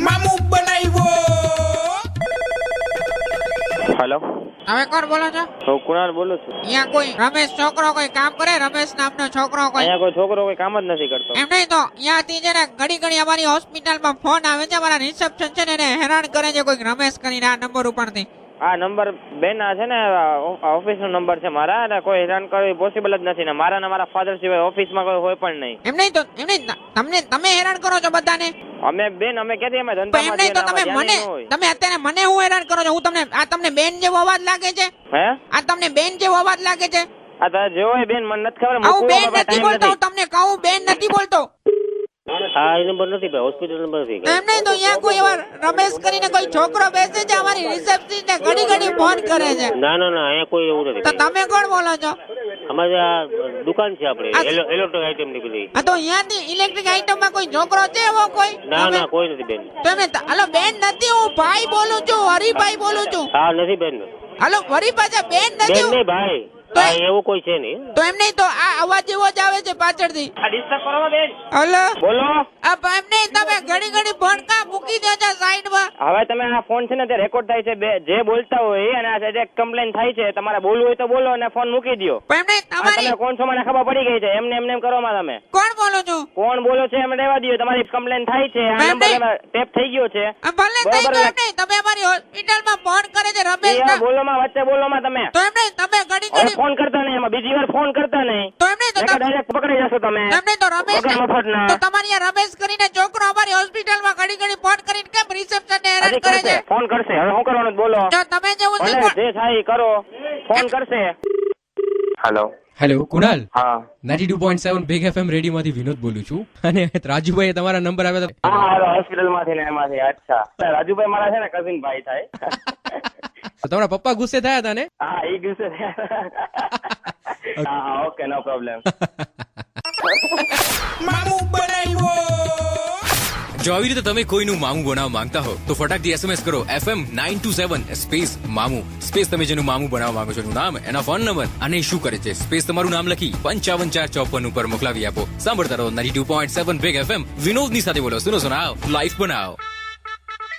મામુ બનાવ્યો. હેલો, હવે કોણ બોલો છો? હું કુણાલ બોલું છું. અહીંયા કોઈ રમેશ છોકરો કોઈ કામ કરે? રમેશ નામનો છોકરો કોઈ? અહીંયા કોઈ છોકરો કોઈ કામ જ નથી કરતો. એમ નહીં તો અહીંયાથી છે ને ઘડી અમારી હોસ્પિટલમાં ફોન આવે છે, અમારા રિસેપ્શન છે ને એને હેરાન કરે છે કોઈ રમેશ કરીને આ નંબર ઉપરથી. આ નંબર બેન આ છે ને ઓફિસ નો નંબર છે મારા, અને કોઈ હેરાન કરવી પોસિબલ જ નથી ને મારા ને મારા ફાધર સિવાય ઓફિસમાં કોઈ હોય પણ નહીં. એમ નહીં તો એમ નહીં તમે હેરાન કરો છો બધાને. અમે બેન અમે ક્યાંથી અમે એમ ધંધામાં નહીં તો છીએ ને તમે અત્યારે મને હું હેરાન કરો છો? હું તમને બેન જેવો અવાજ લાગે છે? હે આ તમને બેન જેવો અવાજ લાગે છે? આ તારે જેવો હોય બેન મને નથી ખબર. હું બેન નથી બોલતો, હું તમને કહું બેન નથી બોલતો. હા એ નંબર નથી ભાઈ, હોસ્પિટલ નંબર નથી. એમ નહીં તો અહીંયા કોઈ એવા રમેશ કરીને કોઈ છોકરો બેસે છે અમારી રિસેપ્શન ને ઘડી ફોન કરે છે. ના ના ના અહીંયા કોઈ એવું નથી. તો તમે કોણ બોલો છો? અમારે આ દુકાન છે આપડે ઇલેક્ટ્રિક આઈટમ ની બધી. આ તો અહીંયાથી ઇલેક્ટ્રિક આઈટમ માં કોઈ છોકરો છે એવો કોઈ? ના ના કોઈ નથી બેન. તો એમને હલો બેન નથી, હું ભાઈ બોલું છું, હરિભાઈ બોલું છું. હા નથી બેન. હલો હરિભાઈ છે, બેન બેન નથી. નહીં ભાઈ, એવું કોઈ છે નહીં. તો એમ નહીં તો આ અવાજ એવો જ આવે છે પાછળથી. આ ડિસ્ટર્બ કરો બેન. હલો બોલો. આ એમ નહીં તમે ઘડી ફોન કા મૂકી દેજો સાઈડમાં. હવે તમે આ ફોન છે ને તે રેકોર્ડ થાય છે, જે બોલતા હોય અને આ જે કમ્પ્લેન થાય છે તમારે બોલવું હોય તો બોલો અને ફોન મૂકી દો. પણ એમ નહીં તમારી તમે કોણ છો મને ખબર પડી ગઈ છે. એમને કરો માં તમે કોણ બોલો છો? કોણ બોલો છે એમ રહેવા દો. તમારી કમ્પ્લેન થાય છે, આ નંબર ટેપ થઈ ગયો છે. ભલે થઈ ગયો એમ નહીં, તમે અમારી હોસ્પિટલમાં ફોન કરે છે રમેશ ના. બોલો માં વચ્ચે બોલો માં તમે. તો એમ નહીં તમે ઘડી ફોન કરતા નહીં, એમાં બીજી વાર ફોન કરતા નહીં. તો એમ નહીં તો ડાયરેક્ટ પકડી જશો તમે. એમ નહીં તો રમેશ વગર મફતના. તો તમારી આ રમેશ કરીને છોકરો અમારી હોસ્પિટલમાં ઘડી ફોન કરીને કેમ રિસેપ્શન ને હેરાન કરે છે? ફોન કરશે. હવે શું કરવાનું બોલો. જો તમે જેવું ભલે જે થાય એ કરો, ફોન કરશે. હેલો હેલો કુણાલ, હા 92.7 બિગ એફએમ રેડિયો માંથી વિનોદ બોલું છું. અને રાજુભાઈ તમારા નંબર આવ્યા હતા. હા હોસ્પિટલ માંથી ને એમાંથી. અચ્છા રાજુભાઈ મારા છે ને કઝિન ભાઈ થાય. તો તમારા પપ્પા ગુસ્સે થયા હતા ને? હા એ દિવસે. હા ઓકે નો પ્રોબ્લેમ. મામુ બનાવ્યો. જો આવી રીતે તમે કોઈનું મામું બનાવવા માંગતા હો તો ફટાકથી SMS કરો FM 927 સ્પેસ મામું સ્પેસ તમે જેનું મામું બનાવવા માંગો છો એનું નામ, એના ફોન નંબર અને શું કરે છે સ્પેસ તમારું નામ લખી 55454 ઉપર મોકલાવી આપો. સાંભળતા રહો 92.7 બિગ FM. વિનોદની સાથે બોલો, સુનો સુનાઓ, લાઈફ બનાવો.